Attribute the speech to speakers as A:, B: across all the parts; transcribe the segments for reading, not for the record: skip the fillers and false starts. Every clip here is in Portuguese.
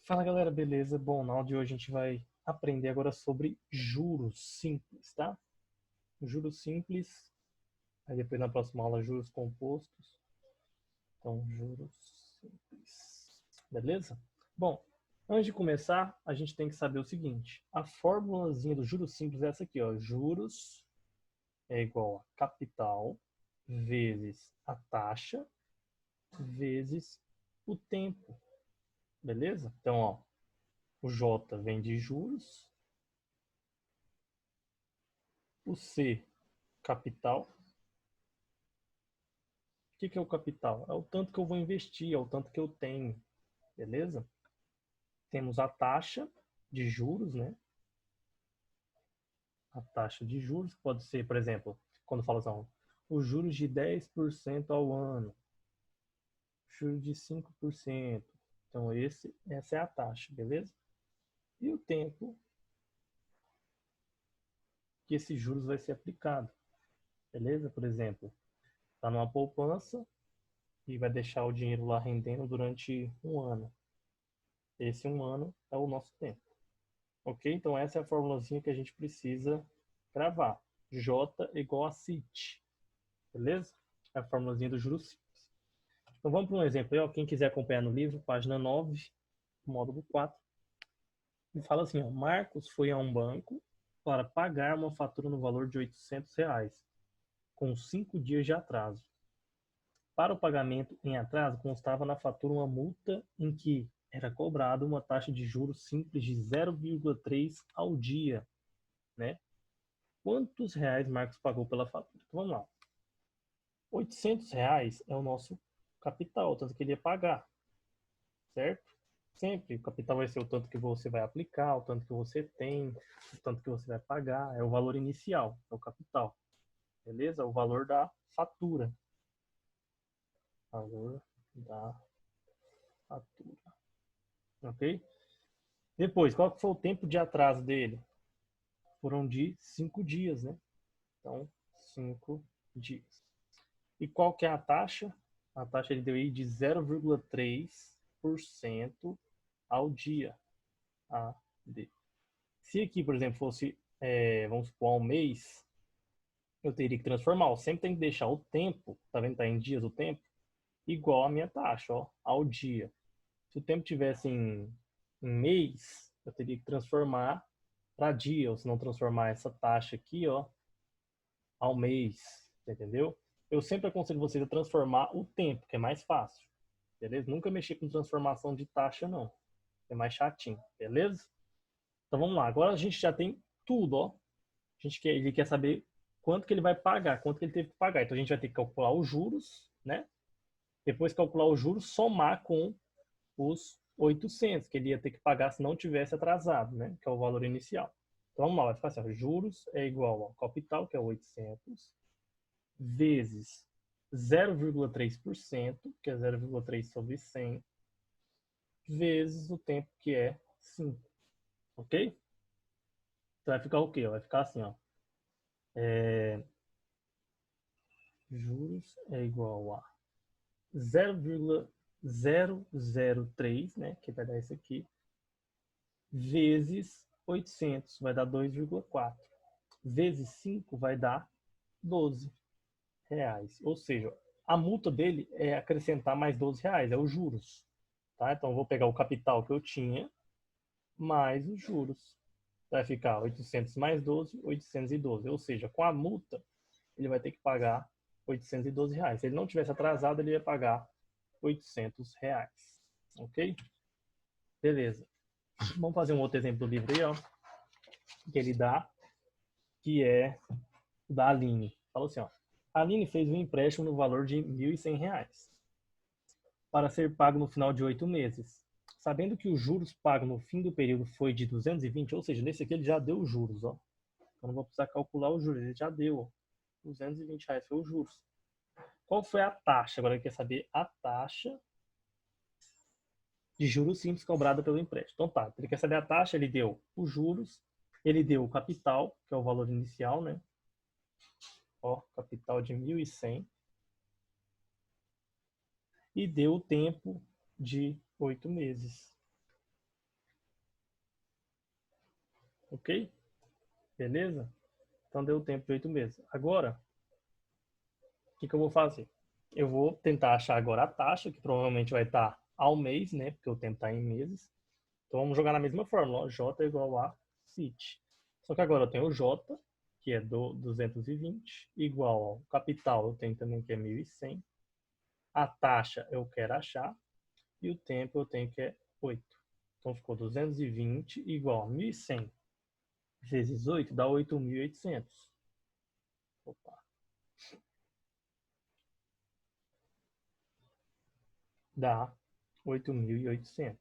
A: Fala galera, beleza? Bom, na aula de hoje a gente vai aprender agora sobre juros simples, tá? Juros simples, aí depois na próxima aula juros compostos. Então, juros simples, beleza? Bom, antes de começar, a gente tem que saber o seguinte: a formulazinha do juros simples é essa aqui, ó. Juros é igual a capital vezes a taxa vezes o tempo, beleza? Então, ó, o J vem de juros, o C, capital. O que é o capital? É o tanto que eu vou investir, é o tanto que eu tenho, beleza? Temos a taxa de juros, né? A taxa de juros pode ser, por exemplo, quando fala assim, os juros de 10% ao ano, juros de 5%. Então, essa é a taxa, beleza? E o tempo que esses juros vai ser aplicado, beleza? Por exemplo, está numa poupança e vai deixar o dinheiro lá rendendo durante um ano. Esse um ano é o nosso tempo. Ok? Então essa é a formulazinha que a gente precisa gravar. J igual a CIT. Beleza? É a formulazinha do juros simples. Então vamos para um exemplo aí, ó. Quem quiser acompanhar no livro, página 9, módulo 4. E fala assim, ó, Marcos foi a um banco para pagar uma fatura no valor de R$ 800, com 5 dias de atraso. Para o pagamento em atraso, constava na fatura uma multa em que era cobrada uma taxa de juros simples de 0,3 ao dia, né? Quantos reais Marcos pagou pela fatura? Então vamos lá. R$ 800 é o nosso capital, o tanto que ele ia pagar, certo? Sempre o capital vai ser o tanto que você vai aplicar, o tanto que você tem, o tanto que você vai pagar, é o valor inicial, é o capital, beleza? O valor da fatura. Valor da fatura, ok? Depois, qual que foi o tempo de atraso dele? Foram de 5 dias, né? Então, 5 dias. E qual que é a taxa? A taxa ele deu aí de 0,3% ao dia. AD. Se aqui, por exemplo, fosse, vamos supor, ao mês, eu teria que transformar. Eu sempre tem que deixar o tempo, tá vendo? Tá em dias o tempo, igual a minha taxa, ó, ao dia. Se o tempo tivesse em mês, eu teria que transformar para dia, ou se não transformar essa taxa aqui, ó, ao mês, entendeu? Eu sempre aconselho vocês a transformar o tempo, que é mais fácil, beleza? Nunca mexer com transformação de taxa, não. É mais chatinho, beleza? Então vamos lá, agora a gente já tem tudo, ó. Ele quer saber quanto que ele vai pagar, quanto que ele teve que pagar. Então a gente vai ter que calcular os juros, né? Depois calcular os juros, somar com os 800 que ele ia ter que pagar se não tivesse atrasado, né? Que é o valor inicial. Então vamos lá, vai ficar assim, ó, juros é igual ao capital, que é 800, vezes 0,3%, que é 0,3 sobre 100, vezes o tempo, que é 5. Ok? Então vai ficar o quê? Vai ficar assim, ó. Juros é igual a 0,003, né? Que vai dar isso aqui, vezes 800, vai dar 2,4. Vezes 5 vai dar 12 reais. Ou seja, a multa dele é acrescentar mais 12 reais, é os juros. Tá? Então eu vou pegar o capital que eu tinha, mais os juros. Vai ficar 800 mais 12, 812. Ou seja, com a multa, ele vai ter que pagar 812 reais. Se ele não tivesse atrasado, ele ia pagar 800 reais. Ok? Beleza. Vamos fazer um outro exemplo do livro aí, ó. Que ele dá, que é o da Aline. Falou assim, ó. A Aline fez um empréstimo no valor de R$ 1.100 para ser pago no final de 8 meses. Sabendo que os juros pagos no fim do período foi de 220, ou seja, nesse aqui ele já deu os juros, ó. Eu não vou precisar calcular os juros, ele já deu, ó. R$ 220 foi os juros. Qual foi a taxa? Agora ele quer saber a taxa de juros simples cobrada pelo empréstimo. Então tá, ele quer saber a taxa, ele deu os juros, ele deu o capital, que é o valor inicial, né? Ó, capital de 1.100. E deu o tempo de 8 meses. Ok? Beleza? Então deu tempo de 8 meses. Agora, o que eu vou fazer? Eu vou tentar achar agora a taxa, que provavelmente vai estar ao mês, né? Porque o tempo está em meses. Então vamos jogar na mesma fórmula, ó, J igual a CIT. Só que agora eu tenho o J, que é do 220, igual ao capital, eu tenho também que é 1.100. A taxa eu quero achar, e o tempo eu tenho que é 8. Então ficou 220 igual a 1.100 vezes 8 dá 8.800. Opa. Dá 8.800,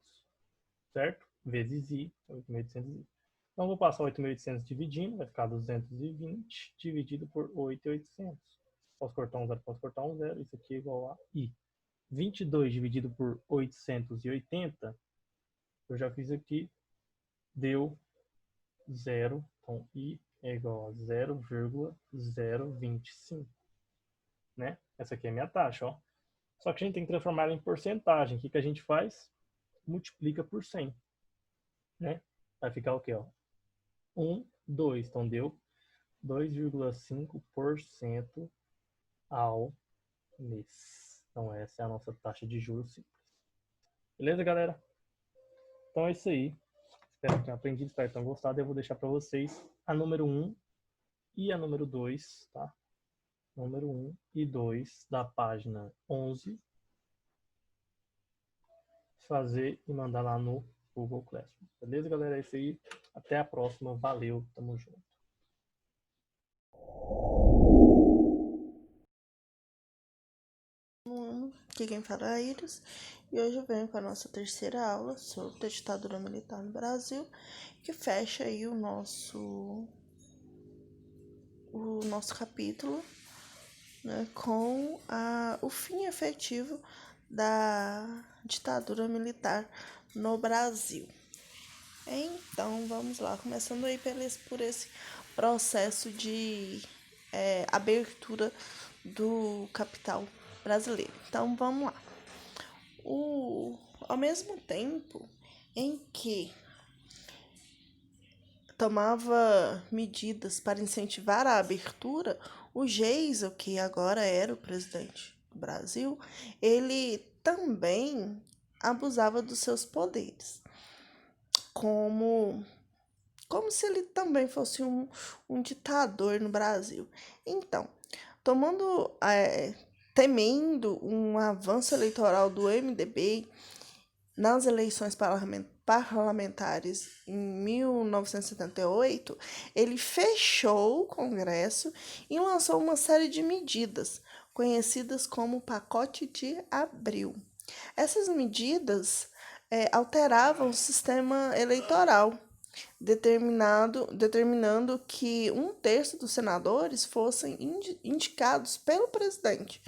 A: certo? Vezes I, 8.800I. Então, vou passar 8.800 dividindo, vai ficar 220 dividido por 8.800. Posso cortar um zero, posso cortar um zero. Isso aqui é igual a I. 22 dividido por 880, eu já fiz aqui, deu 0. Então, I é igual a 0,025. Né? Essa aqui é a minha taxa, ó. Só que a gente tem que transformar ela em porcentagem. O que a gente faz? Multiplica por 100. Né? Vai ficar o quê? Ó? 1, 2. Então, deu 2,5% ao mês. Então, essa é a nossa taxa de juros simples. Beleza, galera? Então, é isso aí. Espero que tenham aprendido, espero que tenham gostado. Eu vou deixar para vocês a número 1 e a número 2, tá? Número 1 e 2 da página 11. Fazer e mandar lá no Google Classroom. Beleza, galera? É isso aí. Até a próxima. Valeu. Tamo junto.
B: Aqui quem fala é Iris, e hoje eu venho com a nossa terceira aula sobre a ditadura militar no Brasil, que fecha aí o nosso capítulo, né, com o fim efetivo da ditadura militar no Brasil. Então, vamos lá, começando aí por esse processo de abertura do capital brasileiro. Então, vamos lá. Ao mesmo tempo em que tomava medidas para incentivar a abertura, o Geisel, que agora era o presidente do Brasil, ele também abusava dos seus poderes, como se ele também fosse um ditador no Brasil. Então, temendo um avanço eleitoral do MDB nas eleições parlamentares em 1978, ele fechou o Congresso e lançou uma série de medidas, conhecidas como Pacote de Abril. Essas medidas alteravam o sistema eleitoral, determinando que 1/3 dos senadores fossem indicados pelo presidente,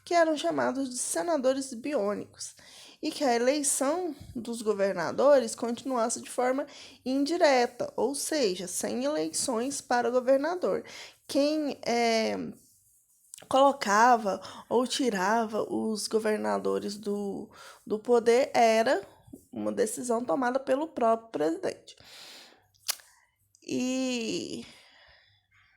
B: que eram chamados de senadores biônicos, e que a eleição dos governadores continuasse de forma indireta, ou seja, sem eleições para governador. Quem colocava ou tirava os governadores do poder era uma decisão tomada pelo próprio presidente. E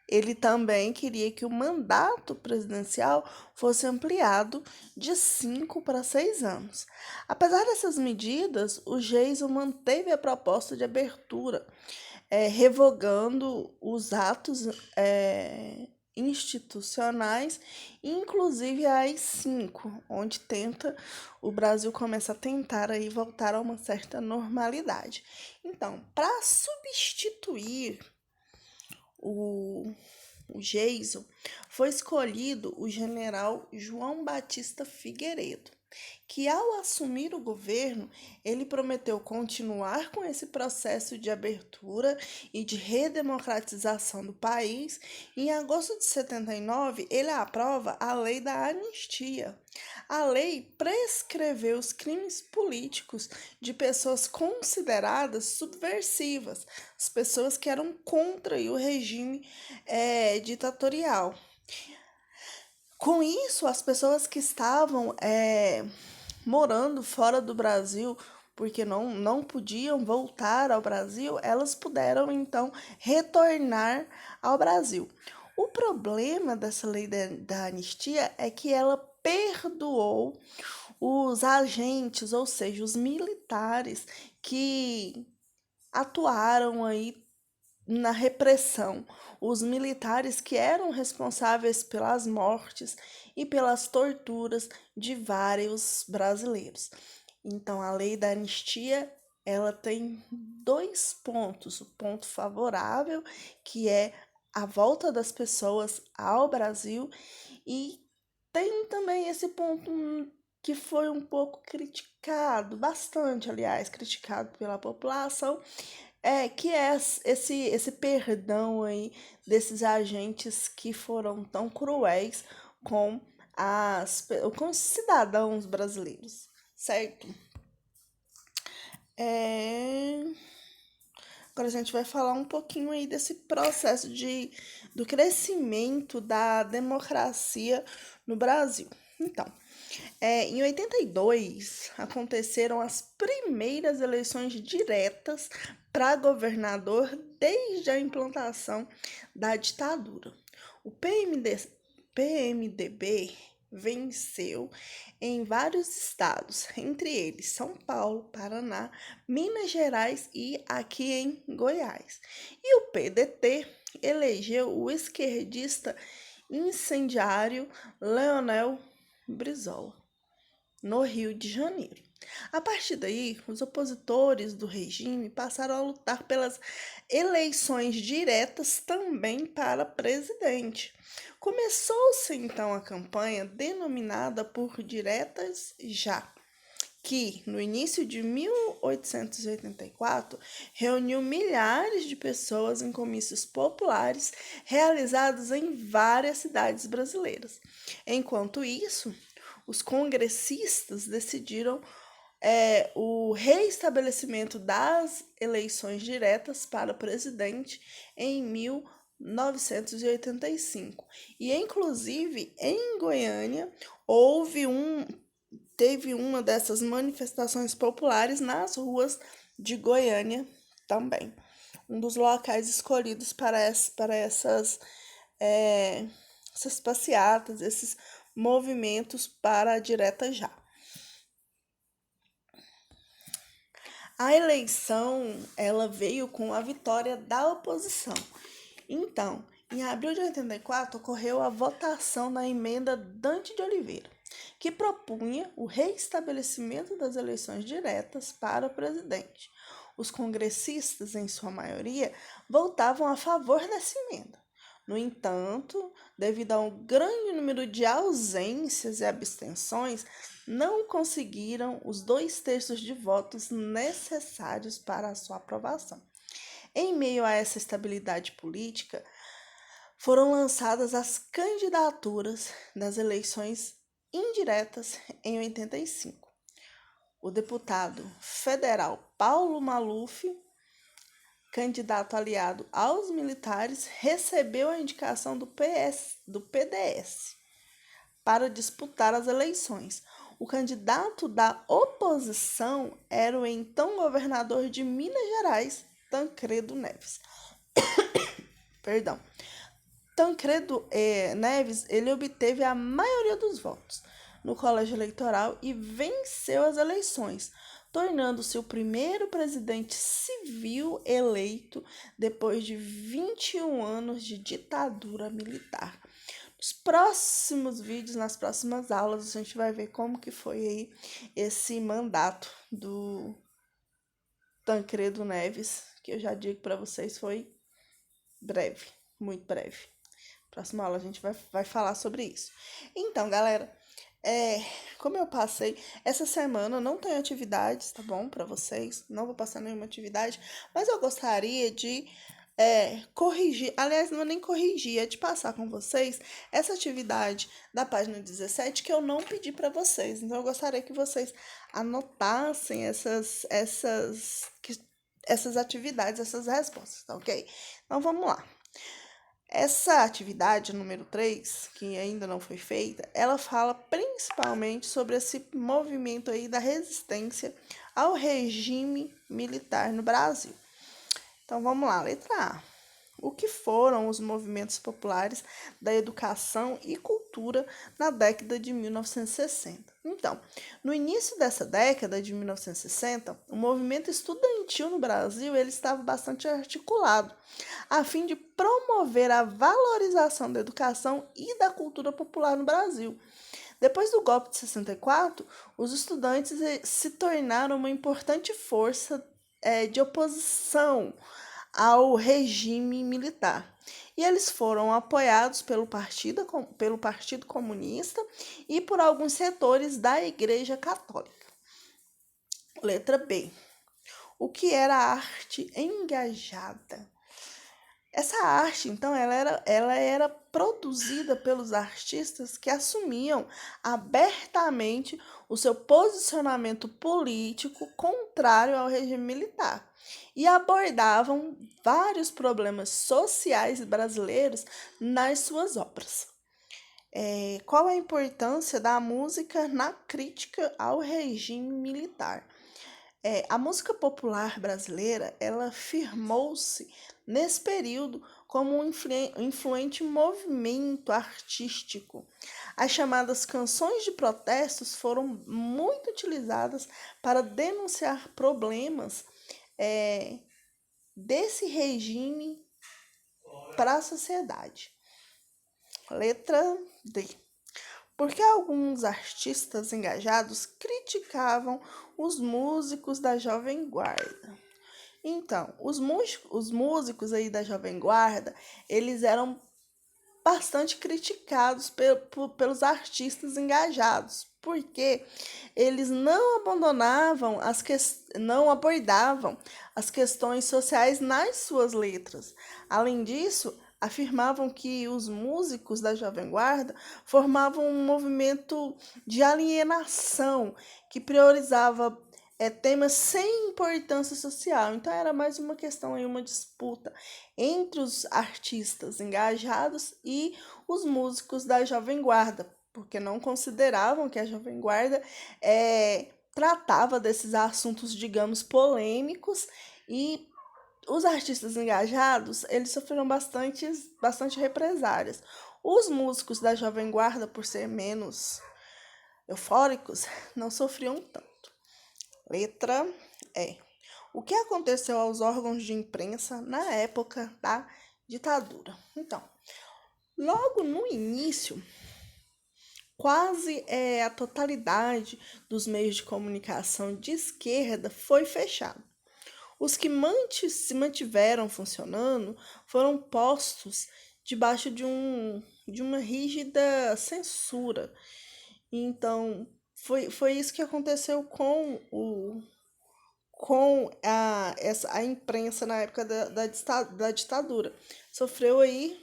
B: ele também queria que o mandato presidencial fosse ampliado de 5 para 6 anos. Apesar dessas medidas, o Geisel manteve a proposta de abertura, revogando os atos institucionais, inclusive a AI-5, onde o Brasil começa a tentar aí voltar a uma certa normalidade. Então, para substituir o Geisel, foi escolhido o general João Batista Figueiredo, que ao assumir o governo, ele prometeu continuar com esse processo de abertura e de redemocratização do país. Em agosto de 79, ele aprova a Lei da Anistia. A lei prescreveu os crimes políticos de pessoas consideradas subversivas, as pessoas que eram contra o regime ditatorial. Com isso, as pessoas que estavam morando fora do Brasil porque não podiam voltar ao Brasil, elas puderam então retornar ao Brasil. O problema dessa lei da anistia é que ela perdoou os agentes, ou seja, os militares que atuaram aí na repressão, os militares que eram responsáveis pelas mortes e pelas torturas de vários brasileiros. Então, a lei da anistia, ela tem dois pontos: o ponto favorável, que é a volta das pessoas ao Brasil, e tem também esse ponto que foi um pouco criticado, bastante, aliás, criticado pela população, que é esse perdão aí desses agentes que foram tão cruéis com com os cidadãos brasileiros, certo? Agora a gente vai falar um pouquinho aí desse processo do crescimento da democracia no Brasil. Então, em 82 aconteceram as primeiras eleições diretas para governador desde a implantação da ditadura. O PMDB venceu em vários estados, entre eles São Paulo, Paraná, Minas Gerais e aqui em Goiás. E o PDT elegeu o esquerdista incendiário Leonel Brizola, no Rio de Janeiro. A partir daí, os opositores do regime passaram a lutar pelas eleições diretas também para presidente. Começou-se então a campanha denominada por Diretas Já, que, no início de 1884, reuniu milhares de pessoas em comícios populares realizados em várias cidades brasileiras. Enquanto isso, os congressistas decidiram o reestabelecimento das eleições diretas para presidente em 1985. E, inclusive, em Goiânia, teve uma dessas manifestações populares nas ruas de Goiânia também. Um dos locais escolhidos para essas passeatas, esses movimentos para a direta já. A eleição, ela veio com a vitória da oposição. Então, em abril de 84, ocorreu a votação na emenda Dante de Oliveira, que propunha o reestabelecimento das eleições diretas para o presidente. Os congressistas, em sua maioria, votavam a favor dessa emenda. No entanto, devido a um grande número de ausências e abstenções, não conseguiram os 2/3 de votos necessários para a sua aprovação. Em meio a essa estabilidade política, foram lançadas as candidaturas das eleições indiretas em 85. O deputado federal Paulo Maluf, candidato aliado aos militares, recebeu a indicação do PDS para disputar as eleições. O candidato da oposição era o então governador de Minas Gerais, Tancredo Neves. Perdão. Tancredo Neves, ele obteve a maioria dos votos no colégio eleitoral e venceu as eleições, tornando-se o primeiro presidente civil eleito depois de 21 anos de ditadura militar. Nos próximos vídeos, nas próximas aulas, a gente vai ver como que foi aí esse mandato do Tancredo Neves, que eu já digo para vocês foi breve, muito breve. Próxima aula a gente vai falar sobre isso. Então, galera, como eu passei, essa semana não tem atividades, tá bom, para vocês, não vou passar nenhuma atividade, mas eu gostaria de corrigir, aliás, não é nem corrigir, é de passar com vocês essa atividade da página 17 que eu não pedi para vocês. Então, eu gostaria que vocês anotassem essas atividades, essas respostas, tá ok? Então, vamos lá. Essa atividade número 3, que ainda não foi feita, ela fala principalmente sobre esse movimento aí da resistência ao regime militar no Brasil. Então vamos lá, letra A. O que foram os movimentos populares da educação e cultura na década de 1960? Então, no início dessa década de 1960, o movimento estudantil no Brasil ele estava bastante articulado, a fim de promover a valorização da educação e da cultura popular no Brasil. Depois do golpe de 64, os estudantes se tornaram uma importante força de oposição ao regime militar. E eles foram apoiados pelo Partido Comunista e por alguns setores da Igreja Católica. Letra B. O que era a arte engajada? Essa arte, então, ela era produzida pelos artistas que assumiam abertamente o seu posicionamento político contrário ao regime militar e abordavam vários problemas sociais brasileiros nas suas obras. Qual a importância da música na crítica ao regime militar? A música popular brasileira, ela firmou-se nesse período como um influente movimento artístico. As chamadas canções de protestos foram muito utilizadas para denunciar problemas desse regime para a sociedade. Letra D. Porque alguns artistas engajados criticavam os músicos da Jovem Guarda. Então, os músicos aí da Jovem Guarda, eles eram bastante criticados pelos artistas engajados, porque eles não abordavam as questões sociais nas suas letras. Além disso, afirmavam que os músicos da Jovem Guarda formavam um movimento de alienação que priorizava temas sem importância social. Então, era mais uma questão, aí, uma disputa entre os artistas engajados e os músicos da Jovem Guarda, porque não consideravam que a Jovem Guarda tratava desses assuntos, digamos, polêmicos, e os artistas engajados, eles sofreram bastante represárias. Os músicos da Jovem Guarda, por ser menos eufóricos, não sofriam tanto. Letra E. O que aconteceu aos órgãos de imprensa na época da ditadura? Então, logo no início, quase a totalidade dos meios de comunicação de esquerda foi fechado. Os que se mantiveram funcionando foram postos debaixo de uma rígida censura. Então, foi isso que aconteceu com a imprensa na época da ditadura. Sofreu aí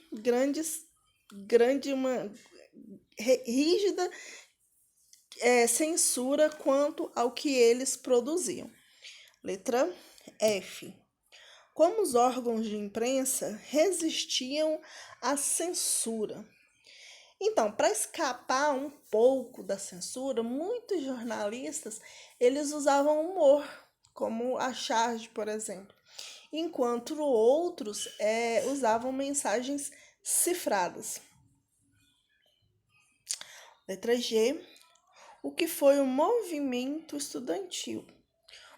B: uma rígida censura quanto ao que eles produziam. Letra F. Como os órgãos de imprensa resistiam à censura? Então, para escapar um pouco da censura, muitos jornalistas eles usavam humor, como a charge, por exemplo, enquanto outros usavam mensagens cifradas. Letra G. O que foi o movimento estudantil?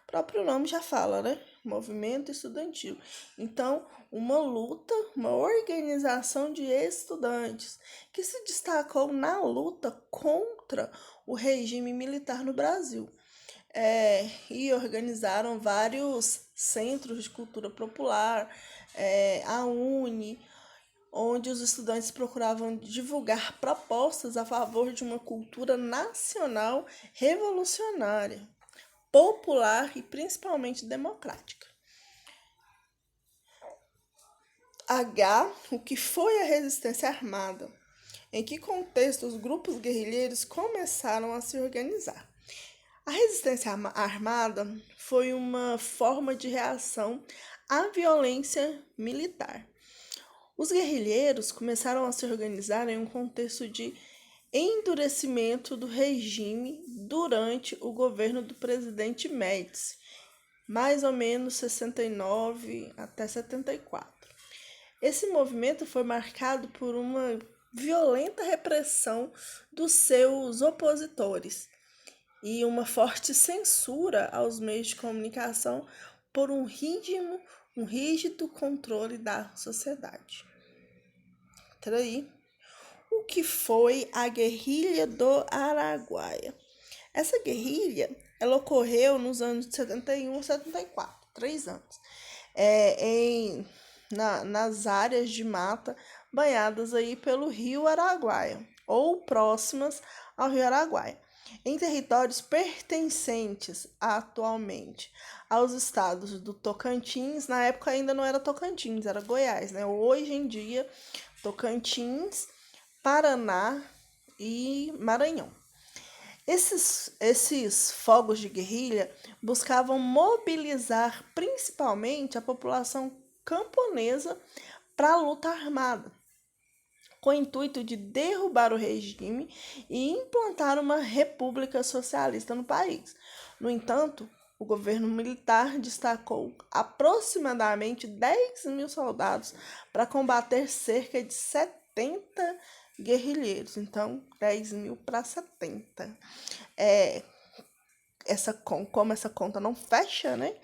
B: O próprio nome já fala, né? Movimento estudantil. Então, uma luta, uma organização de estudantes que se destacou na luta contra o regime militar no Brasil. E organizaram vários centros de cultura popular, a UNE, onde os estudantes procuravam divulgar propostas a favor de uma cultura nacional revolucionária, popular e principalmente democrática. H. O que foi a resistência armada? Em que contexto os grupos guerrilheiros começaram a se organizar? A resistência armada foi uma forma de reação à violência militar. Os guerrilheiros começaram a se organizar em um contexto de endurecimento do regime durante o governo do presidente Médici, mais ou menos 69 até 74. Esse movimento foi marcado por uma violenta repressão dos seus opositores e uma forte censura aos meios de comunicação por um rígido controle da sociedade. Então, aí, o que foi a guerrilha do Araguaia? Essa guerrilha, ela ocorreu nos anos de 71 a 74, 3 anos, nas áreas de mata banhadas aí pelo rio Araguaia, ou próximas ao rio Araguaia, em territórios pertencentes atualmente aos estados do Tocantins. Na época ainda não era Tocantins, era Goiás, né? Hoje em dia, Tocantins, Paraná e Maranhão. Esses fogos de guerrilha buscavam mobilizar principalmente a população camponesa para a luta armada, com o intuito de derrubar o regime e implantar uma república socialista no país. No entanto, o governo militar destacou aproximadamente 10 mil soldados para combater cerca de 70 guerrilheiros. Então, 10 mil para 70. Como essa conta não fecha, né?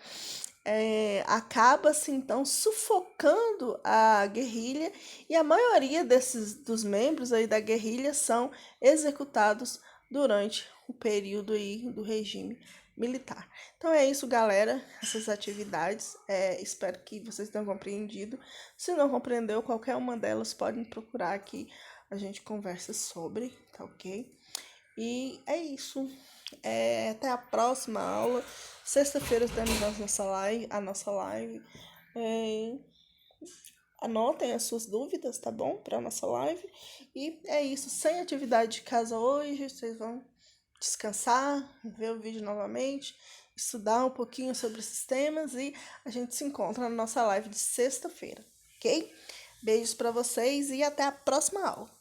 B: Acaba-se então sufocando a guerrilha, e a maioria dos membros aí da guerrilha são executados durante o período aí do regime militar. Então é isso, galera, essas atividades, espero que vocês tenham compreendido. Se não compreendeu qualquer uma delas, podem procurar aqui, a gente conversa sobre, tá ok? E é isso. Até a próxima aula. Sexta-feira temos a nossa live. Anotem as suas dúvidas, tá bom? Para a nossa live. E é isso. Sem atividade de casa hoje, vocês vão descansar, ver o vídeo novamente, estudar um pouquinho sobre esses temas, e a gente se encontra na nossa live de sexta-feira, ok? Beijos para vocês e até a próxima aula.